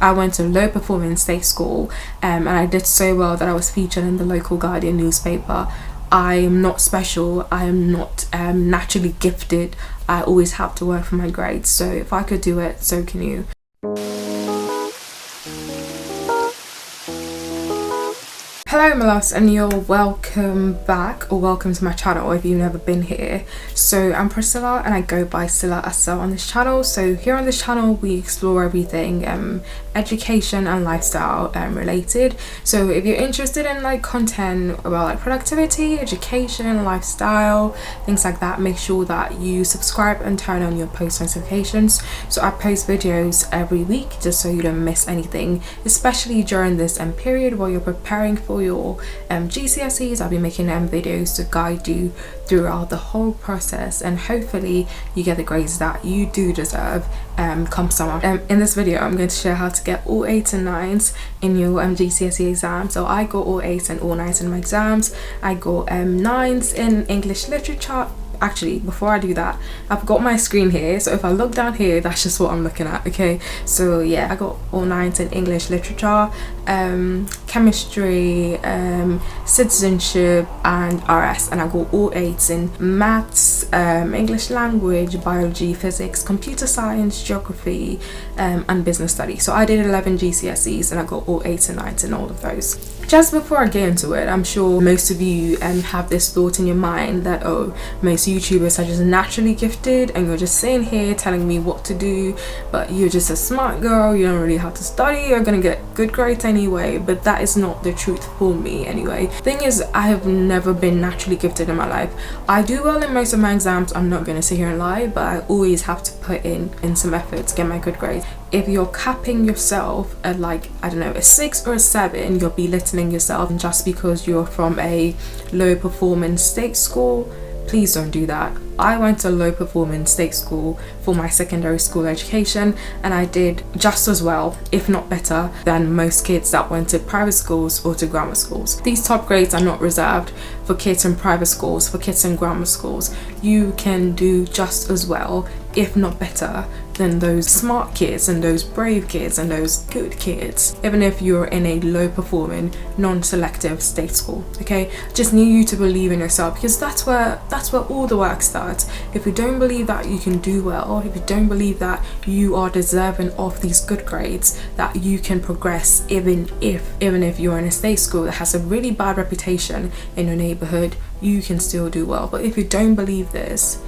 I went to low performing state school, and I did so well that I was featured in the local Guardian newspaper. I am not special. I am not naturally gifted. I always have to work for my grades. So if I could do it, so can you. Hello my loves, and you're welcome back, or welcome to my channel if you've never been here. So I'm Priscilla and I go by Silla Asa on this channel. So here on this channel we explore everything education and lifestyle related. So if you're interested in like content about like productivity, education, lifestyle, things like that, make sure that you subscribe and turn on your post notifications. So I post videos every week just so you don't miss anything, especially during this period while you're preparing for your GCSEs. I'll be making videos to guide you throughout the whole process, and hopefully you get the grades that you do deserve come summer. In this video I'm going to share how to get all 8s and 9s in your GCSE exam. So I got all 8s and all 9s in my exams. I got 9s in English literature. Actually, before I do that, I've got my screen here, so if I look down here, that's just what I'm looking at. Okay, so yeah, I got all 9s in English literature, chemistry, citizenship and RS, and I got all 8s in maths, English language, biology, physics, computer science, geography and business studies. So I did 11 GCSEs and I got all 8s and 9s in all of those. Just before I get into it, I'm sure most of you have this thought in your mind that, oh, most YouTubers are just naturally gifted and you're just sitting here telling me what to do, but you're just a smart girl, you don't really have to study, you're gonna get good grades anyway. But that is not the truth for me anyway. Thing is, I have never been naturally gifted in my life. I do well in most of my exams, I'm not gonna sit here and lie, but I always have to put in some effort to get my good grades. If you're capping yourself at like, I don't know, a 6 or a 7, you're belittling yourself just because you're from a low performing state school. Please don't do that. I went to a low performing state school for my secondary school education, and I did just as well, if not better, than most kids that went to private schools or to grammar schools. These top grades are not reserved for kids in private schools, for kids in grammar schools. You can do just as well, if not better, than those smart kids and those brave kids and those good kids, even if you're in a low performing non-selective state school. Okay, just need you to believe in yourself, because that's where all the work starts. If you don't believe that you can do well, if you don't believe that you are deserving of these good grades, that you can progress, even if you're in a state school that has a really bad reputation in your neighborhood, you can still do well. But if you don't believe this,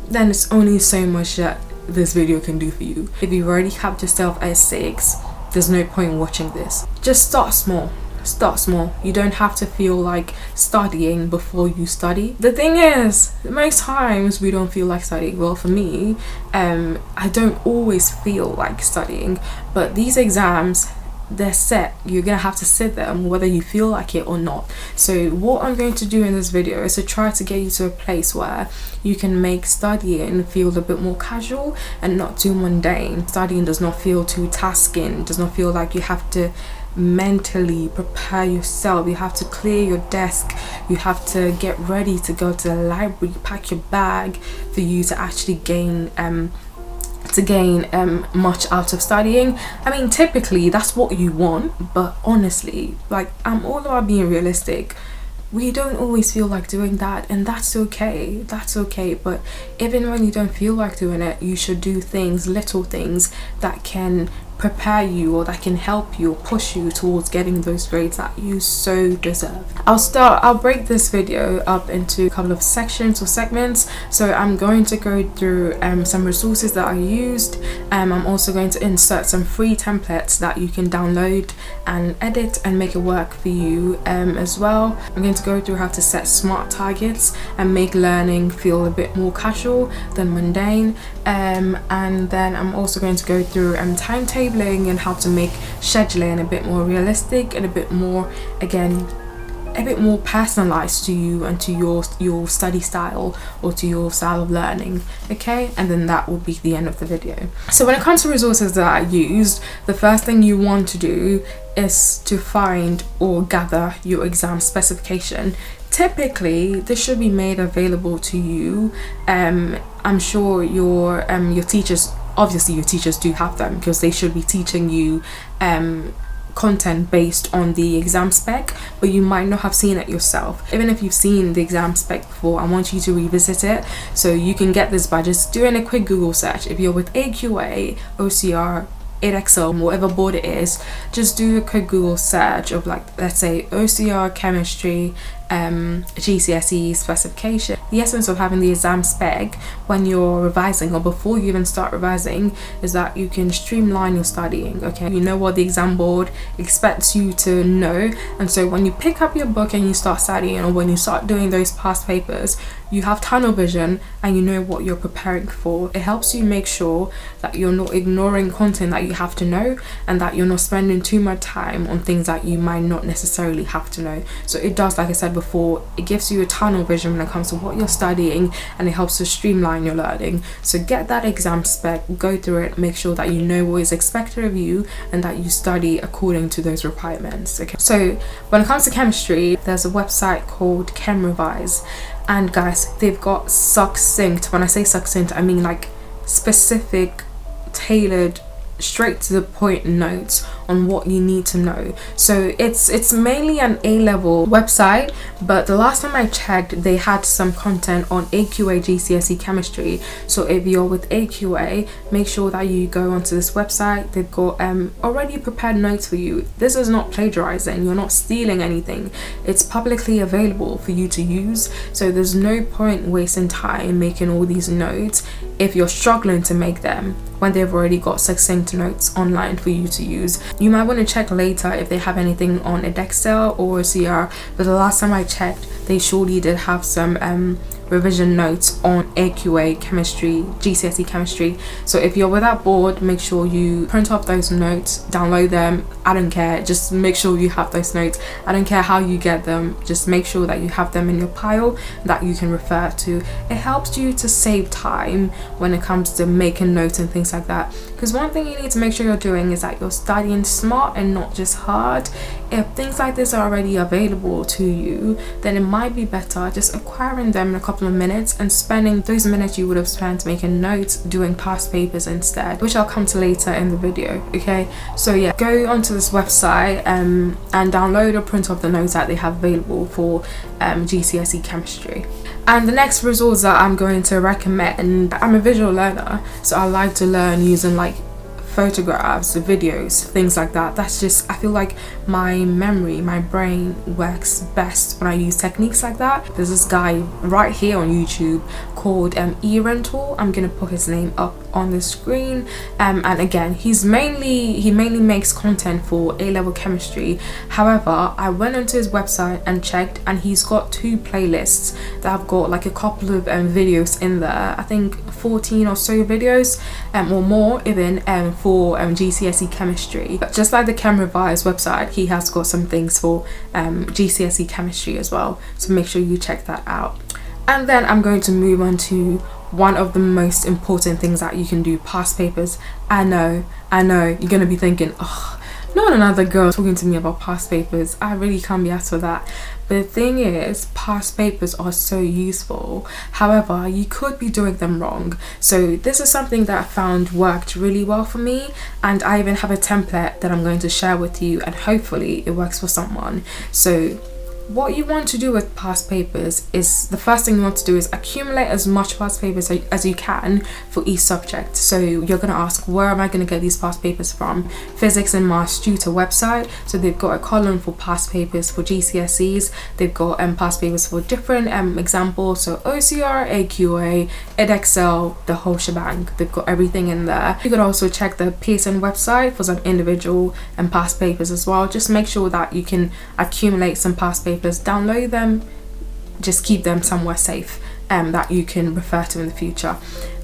then it's only so much that this video can do for you. If you've already capped yourself at 6, there's no point in watching this. Just start small. Start small. You don't have to feel like studying before you study. The thing is, most times we don't feel like studying. Well, for me, I don't always feel like studying, but these exams, they're set. You're gonna have to sit them whether you feel like it or not. So what I'm going to do in this video is to try to get you to a place where you can make studying feel a bit more casual and not too mundane. Studying does not feel too tasking, does not feel like you have to mentally prepare yourself. You have to clear your desk, you have to get ready to go to the library, pack your bag for you to actually gain much out of studying. I mean, typically that's what you want, but honestly, like, I'm all about being realistic. We don't always feel like doing that, and that's okay. But even when you don't feel like doing it, you should do things, little things that can prepare you or that can help you or push you towards getting those grades that you so deserve. I'll break this video up into a couple of sections or segments. So I'm going to go through some resources that I used. I'm also going to insert some free templates that you can download and edit and make it work for you as well. I'm going to go through how to set smart targets and make learning feel a bit more casual than mundane, and then I'm also going to go through timetabling and how to make scheduling a bit more realistic and a bit more, again, a bit more personalized to you and to your study style or to your style of learning. Okay, and then that will be the end of the video. So when it comes to resources that I used, the first thing you want to do is to find or gather your exam specification. Typically this should be made available to you. I'm sure your teachers obviously your teachers do have them, because they should be teaching you content based on the exam spec, but you might not have seen it yourself. Even if you've seen the exam spec before, I want you to revisit it. So you can get this by just doing a quick Google search. If you're with AQA, OCR, Edexcel, whatever board it is, just do a quick Google search of, like, let's say OCR chemistry GCSE specification. The essence of having the exam spec when you're revising, or before you even start revising, is that you can streamline your studying. Okay, you know what the exam board expects you to know, and so when you pick up your book and you start studying, or when you start doing those past papers, you have tunnel vision and you know what you're preparing for. It helps you make sure that you're not ignoring content that you have to know, and that you're not spending too much time on things that you might not necessarily have to know. So it does, like I said before, it gives you a tunnel vision when it comes to what you're studying, and it helps to streamline your learning. So get that exam spec, go through it, make sure that you know what is expected of you, and that you study according to those requirements. Okay, so when it comes to chemistry, there's a website called ChemRevise, and guys, they've got succinct, when I say succinct, I mean like specific, tailored, straight to the point notes on what you need to know. So it's mainly an A-level website, but the last time I checked, they had some content on AQA GCSE chemistry. So if you're with AQA, make sure that you go onto this website. They've got already prepared notes for you. This is not plagiarizing, you're not stealing anything. It's publicly available for you to use, so there's no point wasting time making all these notes if you're struggling to make them when they've already got succinct notes online for you to use. You might want to check later if they have anything on Edexcel or OCR, but the last time I checked, they surely did have some revision notes on AQA chemistry, GCSE chemistry. So if you're with that board, make sure you print off those notes, download them. I don't care, just make sure you have those notes. I don't care how you get them, just make sure that you have them in your pile that you can refer to. It helps you to save time when it comes to making notes and things like that, because one thing you need to make sure you're doing is that you're studying smart and not just hard. If things like this are already available to you, then it might be better just acquiring them in a couple of minutes and spending those minutes you would have spent making notes doing past papers instead, which I'll come to later in the video. Okay, so yeah, go onto this website and download or print off the notes that they have available for GCSE chemistry. And the next resource that I'm going to recommend, I'm a visual learner, so I like to learn using like photographs, videos, things like that. That's just, I feel like my memory, my brain works best when I use techniques like that. There's this guy right here on YouTube called eRental. I'm gonna put his name up on the screen, and again, he mainly makes content for A-level chemistry. However, I went onto his website and checked, and he's got 2 playlists that have got like a couple of videos in there. I think 14 or so videos or more even for GCSE chemistry. But just like the ChemRevise website, he has got some things for GCSE chemistry as well, so make sure you check that out. And then I'm going to move on to one of the most important things that you can do, past papers. I know you're gonna be thinking, oh, not another girl talking to me about past papers. I really can't be asked for that. But the thing is, past papers are so useful. However, you could be doing them wrong. So this is something that I found worked really well for me, and I even have a template that I'm going to share with you, and hopefully it works for someone. So what you want to do with past papers is, the first thing you want to do is accumulate as much past papers as you can for each subject. So you're going to ask, where am I going to get these past papers from? Physics and Maths Tutor website, so they've got a column for past papers for GCSEs. They've got past papers for different examples, so OCR, AQA, Edexcel, the whole shebang. They've got everything in there. You could also check the Pearson website for some individual and past papers as well. Just make sure that you can accumulate some past papers, download them, just keep them somewhere safe that you can refer to in the future.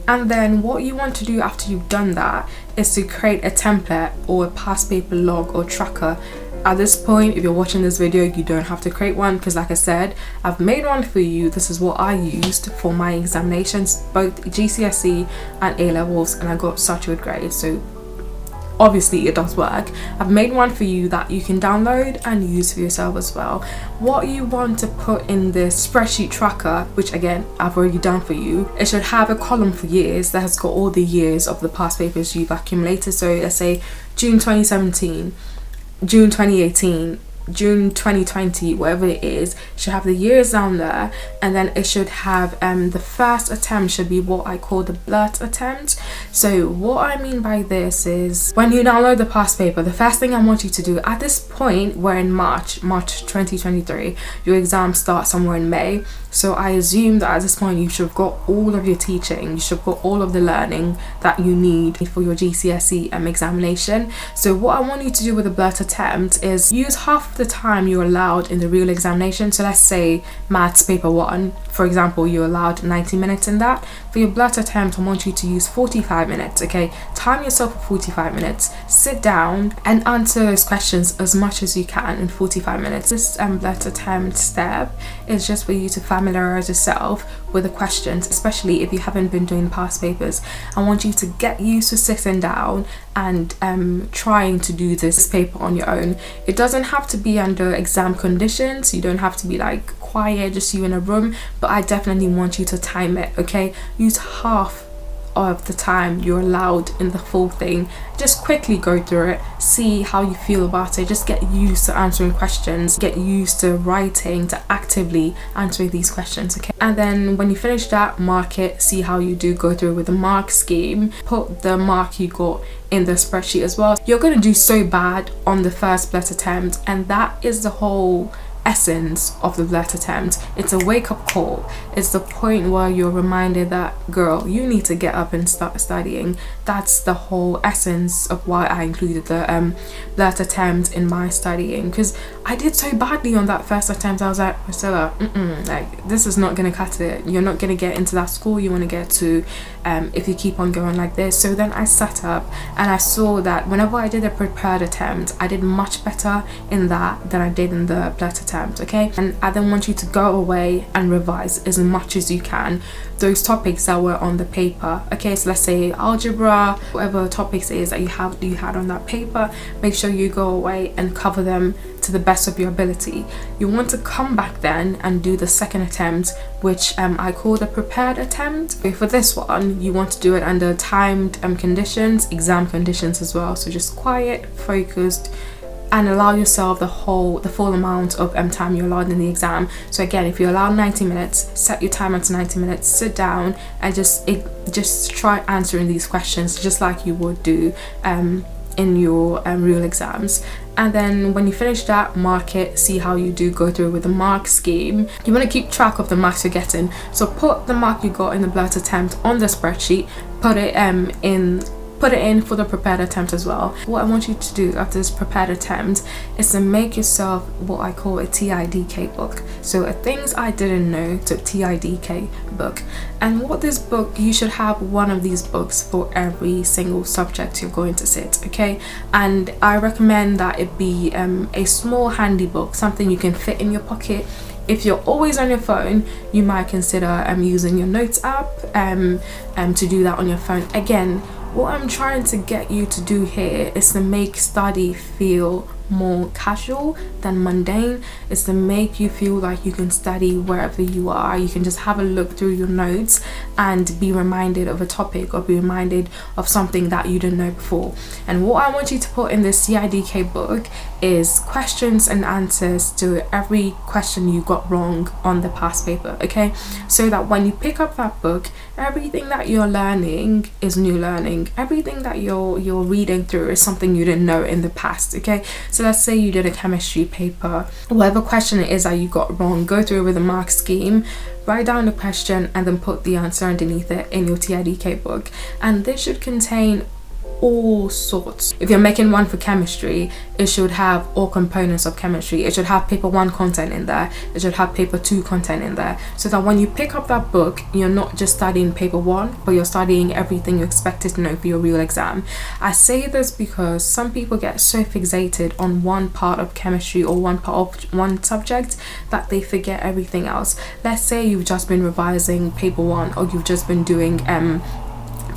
And then what you want to do after you've done that is to create a template or a past paper log or tracker. At this point, if you're watching this video, you don't have to create one, because like I said, I've made one for you. This is what I used for my examinations, both GCSE and A-levels, and I got such good grades. So obviously it does work. I've made one for you that you can download and use for yourself as well. What you want to put in this spreadsheet tracker, which again I've already done for you, it should have a column for years that has got all the years of the past papers you've accumulated. So let's say June 2017, June 2018, June 2020, whatever it is, should have the years down there, and then it should have the first attempt should be what I call the blurt attempt. So what I mean by this is, when you download the past paper, the first thing I want you to do at this point, we're in March 2023, your exams start somewhere in May, so I assume that at this point you should have got all of your teaching, you should have got all of the learning that you need for your GCSE examination. So what I want you to do with the blurt attempt is use half the time you're allowed in the real examination. So let's say maths paper 1, for example, you're allowed 90 minutes in that. For your blurt attempt, I want you to use 45 minutes. Okay, time yourself for 45 minutes, sit down and answer those questions as much as you can in 45 minutes. This blurt attempt step is just for you to familiarize yourself with the questions, especially if you haven't been doing past papers. I want you to get used to sitting down and trying to do this paper on your own. It doesn't have to be under exam conditions, you don't have to be like quiet, just you in a room, but I definitely want you to time it. Okay, use half of the time you're allowed in the full thing. Just quickly go through it, see how you feel about it. Just get used to answering questions, get used to writing, to actively answering these questions. Okay, and then when you finish that, mark it, see how you do, go through with the mark scheme, put the mark you got in the spreadsheet as well. You're going to do so bad on the first blurt attempt, and that is the whole essence of the blurt attempt. It's a wake-up call. It's the point where you're reminded that, girl, you need to get up and start studying. That's the whole essence of why I included the blurt attempt in my studying, because I did so badly on that first attempt. I was like, Priscilla, like, this is not gonna cut it. You're not gonna get into that school you want to get to if you keep on going like this. So then I sat up and I saw that whenever I did a prepared attempt, I did much better in that than I did in the blurt attempt. Okay, and I then want you to go away and revise as much as you can those topics that were on the paper. Okay, so let's say algebra, whatever topics it is that you had on that paper, make sure you go away and cover them to the best of your ability. You want to come back then and do the second attempt, which I call the prepared attempt. For this one, you want to do it under timed conditions, exam conditions as well. So just quiet, focused, and allow yourself the full amount of time you're allowed in the exam. So again, if you're allowed 90 minutes, set your timer to 90 minutes, sit down and just try answering these questions just like you would do in your real exams. And then when you finish that, mark it, see how you do, go through with the mark scheme. You want to keep track of the marks you're getting, so put the mark you got in the blurt attempt on the spreadsheet, put it in for the prepared attempt as well. What I want you to do after this prepared attempt is to make yourself what I call a TIDK book. So things I didn't know, to TIDK book. And what this book, you should have one of these books for every single subject you're going to sit. Okay, and I recommend that it be a small handy book, something you can fit in your pocket. If you're always on your phone, you might consider using your notes app to do that on your phone. Again, what I'm trying to get you to do here is to make study feel more casual than mundane. Is to make you feel like you can study wherever you are. You can just have a look through your notes and be reminded of a topic or be reminded of something that you didn't know before. And what I want you to put in this CIDK book is questions and answers to every question you got wrong on the past paper. Okay, so that when you pick up that book, everything that you're learning is new learning. Everything that you're reading through is something you didn't know in the past. Okay, so let's say you did a chemistry paper, whatever question it is that you got wrong, go through with a mark scheme, write down the question and then put the answer underneath it in your TIDK book. And this should contain all sorts. If you're making one for chemistry, it should have all components of chemistry. It should have paper 1 content in there, it should have paper 2 content in there, so that when you pick up that book, you're not just studying paper 1, but you're studying everything you expected to know for your real exam. I say this because some people get so fixated on one part of chemistry or one part of one subject that they forget everything else. Let's say you've just been revising paper 1, or you've just been doing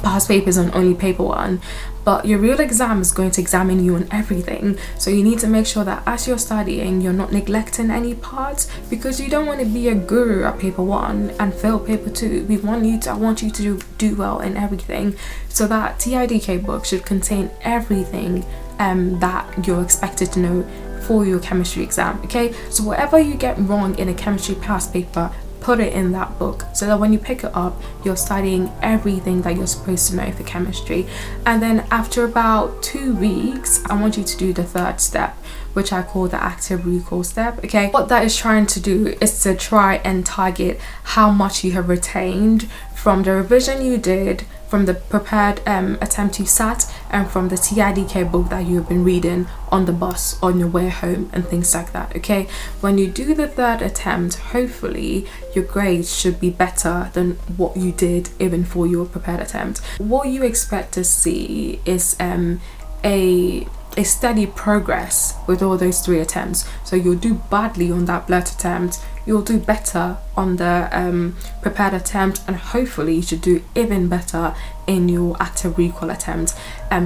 past papers on only paper 1, but your real exam is going to examine you on everything. So you need to make sure that as you're studying, you're not neglecting any parts, because you don't want to be a guru at paper 1 and fail paper 2. I want you to do well in everything. So that TIDK book should contain everything that you're expected to know for your chemistry exam. Okay, so whatever you get wrong in a chemistry past paper, put it in that book, so that when you pick it up, you're studying everything that you're supposed to know for chemistry. And then after about 2 weeks, I want you to do the third step, which I call the active recall step. Okay, what that is trying to do is to try and target how much you have retained from the revision you did, from the prepared attempt you sat, and from the TIDK book that you've been reading on the bus, on your way home, and things like that. Okay, when you do the third attempt, hopefully your grades should be better than what you did even for your prepared attempt. What you expect to see is a steady progress with all those 3 attempts. So you'll do badly on that blurt attempt, you'll do better on the prepared attempt, and hopefully you should do even better in your active recall attempt.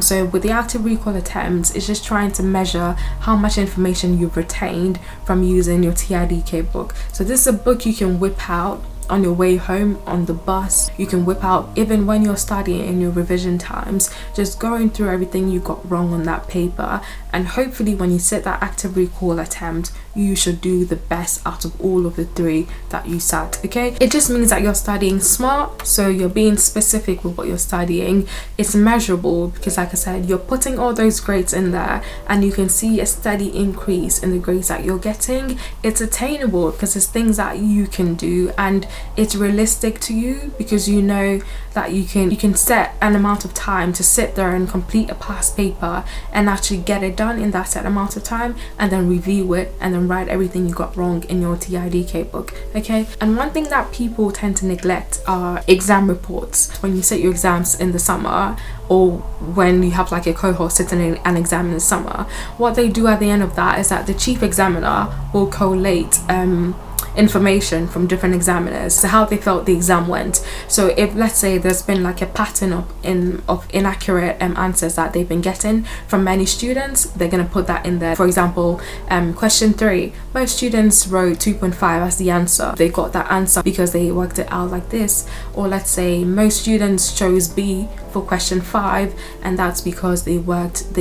So with the active recall attempt, it's just trying to measure how much information you've retained from using your TIDK book. So this is a book you can whip out on your way home, on the bus. You can whip out even when you're studying in your revision times, just going through everything you got wrong on that paper, and hopefully when you sit that active recall attempt, you should do the best out of all of the 3 that you sat. Okay, it just means that you're studying smart, so you're being specific with what you're studying. It's measurable, because like I said, you're putting all those grades in there and you can see a steady increase in the grades that you're getting. It's attainable because it's things that you can do, and it's realistic to you, because you know that you can set an amount of time to sit there and complete a past paper and actually get it done in that set amount of time, and then review it and then write everything you got wrong in your TIDK book. Okay, and one thing that people tend to neglect are exam reports. When you sit your exams in the summer, or when you have like a cohort sitting in an exam in the summer, what they do at the end of that is that the chief examiner will collate information from different examiners, so how they felt the exam went. So if, let's say, there's been like a pattern of inaccurate answers that they've been getting from many students, they're going to put that in there. For example, question 3, most students wrote 2.5 as the answer. They got that answer because they worked it out like this. Or let's say most students chose B for question 5, and that's because they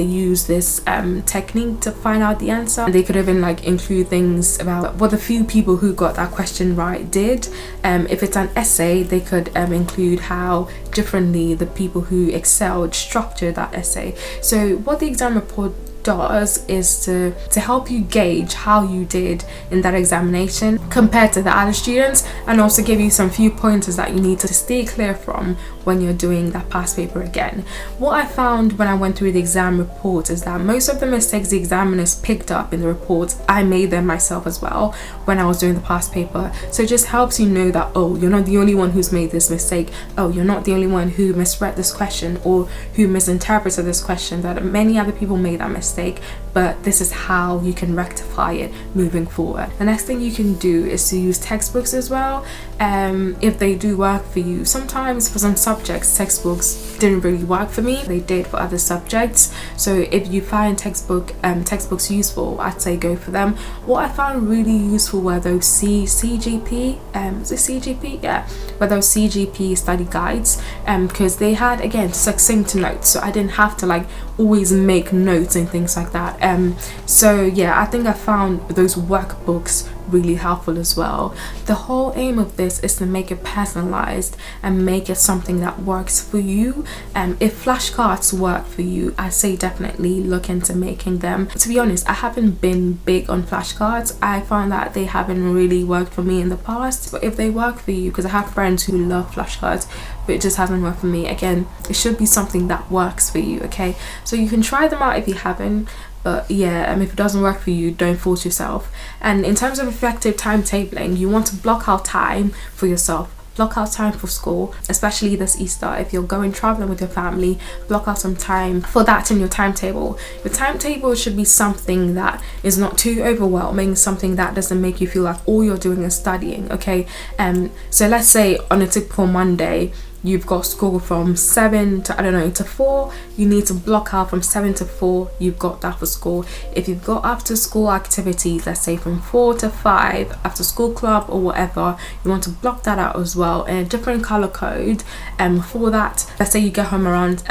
used this technique to find out the answer. And they could even like include things about what the few people who got that question right did. If it's an essay, they could include how differently the people who excelled structured that essay. So what the exam report does is to help you gauge how you did in that examination compared to the other students, and also give you some few pointers that you need to stay clear from when you're doing that past paper again. What I found when I went through the exam report is that most of the mistakes the examiners picked up in the report, I made them myself as well when I was doing the past paper. So it just helps you know that, oh, you're not the only one who's made this mistake. Oh, you're not the only one who misread this question or who misinterpreted this question, that many other people made that mistake, but this is how you can rectify it moving forward. The next thing you can do is to use textbooks as well, if they do work for you. Sometimes for some subjects, textbooks didn't really work for me, they did for other subjects. So if you find textbooks useful, I'd say go for them. What I found really useful were those CGP study guides, because they had, again, succinct notes, so I didn't have to like always make notes and things like that. So yeah, I think I found those workbooks really helpful as well. The whole aim of this is to make it personalized and make it something that works for you. If flashcards work for you, I say definitely look into making them. To be honest, I haven't been big on flashcards. I found that they haven't really worked for me in the past, but if they work for you, because I have friends who love flashcards, but it just hasn't worked for me, again, it should be something that works for you. Okay, so you can try them out if you haven't. But yeah, if it doesn't work for you, don't force yourself. And in terms of effective timetabling, you want to block out time for yourself. Block out time for school, especially this Easter. If you're going traveling with your family, block out some time for that in your timetable. Your timetable should be something that is not too overwhelming, something that doesn't make you feel like all you're doing is studying. Okay, so let's say on a typical Monday, you've got school from 7 to, I don't know, to 4, you need to block out from 7 to 4, you've got that for school. If you've got after school activities, let's say from 4 to 5, after school club or whatever, you want to block that out as well in a different color code. For that, let's say you get home around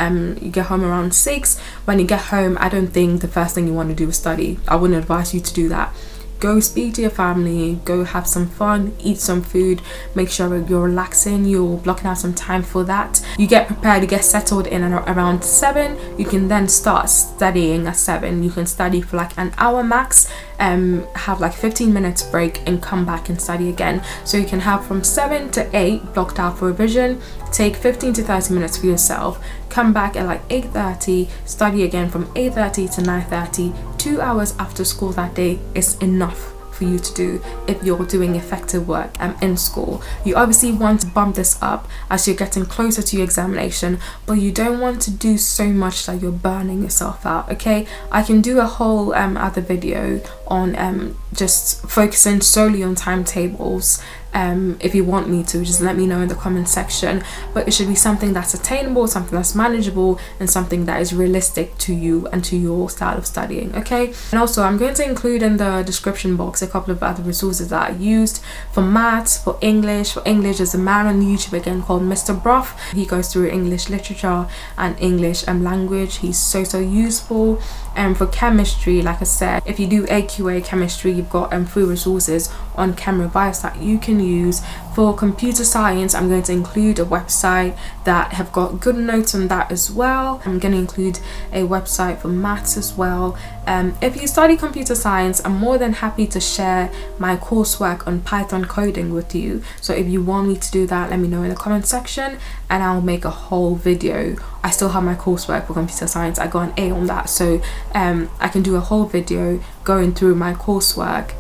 6. When you get home, I don't think the first thing you want to do is study. I wouldn't advise you to do that. Go speak to your family, go have some fun, eat some food, make sure you're relaxing, you're blocking out some time for that. You get prepared, you get settled in around 7. You can then start studying at 7. You can study for like an hour max, have like 15 minutes break and come back and study again. So you can have from 7 to 8 blocked out for revision, take 15 to 30 minutes for yourself, come back at like 8:30, study again from 8:30 to 9:30. 2 hours after school that day is enough for you to do if you're doing effective work in school. You obviously want to bump this up as you're getting closer to your examination, but you don't want to do so much that you're burning yourself out. Okay, I can do a whole other video on just focusing solely on timetables. If you want me to, just let me know in the comment section, but it should be something that's attainable, something that's manageable, and something that is realistic to you and to your style of studying. Okay, and also I'm going to include in the description box a couple of other resources that I used for maths, for English. For English, there's a man on YouTube again called Mr. Brough. He goes through English literature and English language. He's so useful. And for chemistry, like I said, if you do AQA chemistry, you've got free resources on ChemRevise that you can use. For computer science, I'm going to include a website that have got good notes on that as well. I'm going to include a website for maths as well. If you study computer science, I'm more than happy to share my coursework on Python coding with you. So if you want me to do that, let me know in the comment section and I'll make a whole video. I still have my coursework for computer science. I got an A on that, so I can do a whole video going through my coursework,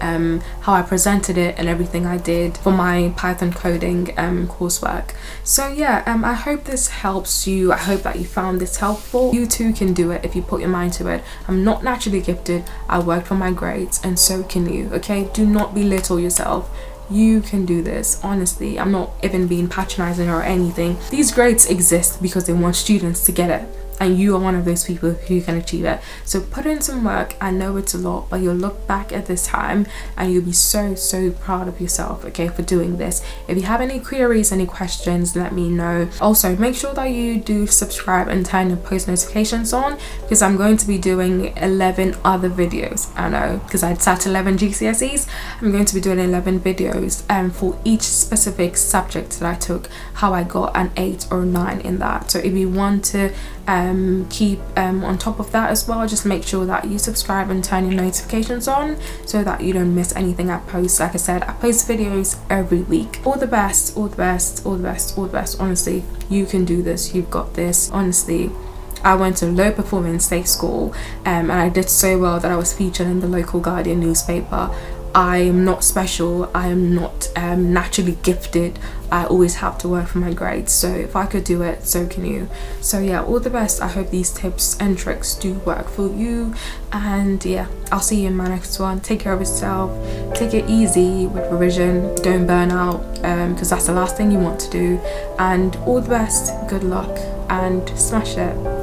how I presented it and everything I did for my Python coding coursework. So yeah, I hope this helps you. I hope that you found this helpful. You too can do it if you put your mind to it. I'm not naturally gifted. I worked for my grades, and so can you. Okay, do not belittle yourself. You can do this. Honestly, I'm not even being patronizing or anything. These grades exist because they want students to get it, and you are one of those people who can achieve it. So put in some work. I know it's a lot, but you'll look back at this time and you'll be so proud of yourself, okay, for doing this. If you have any queries, any questions, let me know. Also, make sure that you do subscribe and turn your post notifications on, because I'm going to be doing 11 other videos. I know, because I sat 11 GCSEs. I'm going to be doing 11 videos for each specific subject that I took, how I got an 8 or 9 in that. So if you want to keep on top of that as well, just make sure that you subscribe and turn your notifications on so that you don't miss anything I post. Like I said, I post videos every week. All the best, all the best, all the best, all the best. Honestly, you can do this. You've got this. Honestly, I went to low performing state school and I did so well that I was featured in the local Guardian newspaper. I am not special. I am not naturally gifted. I always have to work for my grades. So if I could do it, so can you. So yeah, all the best. I hope these tips and tricks do work for you. And yeah, I'll see you in my next one. Take care of yourself. Take it easy with revision. Don't burn out, because that's the last thing you want to do. And all the best. Good luck and smash it.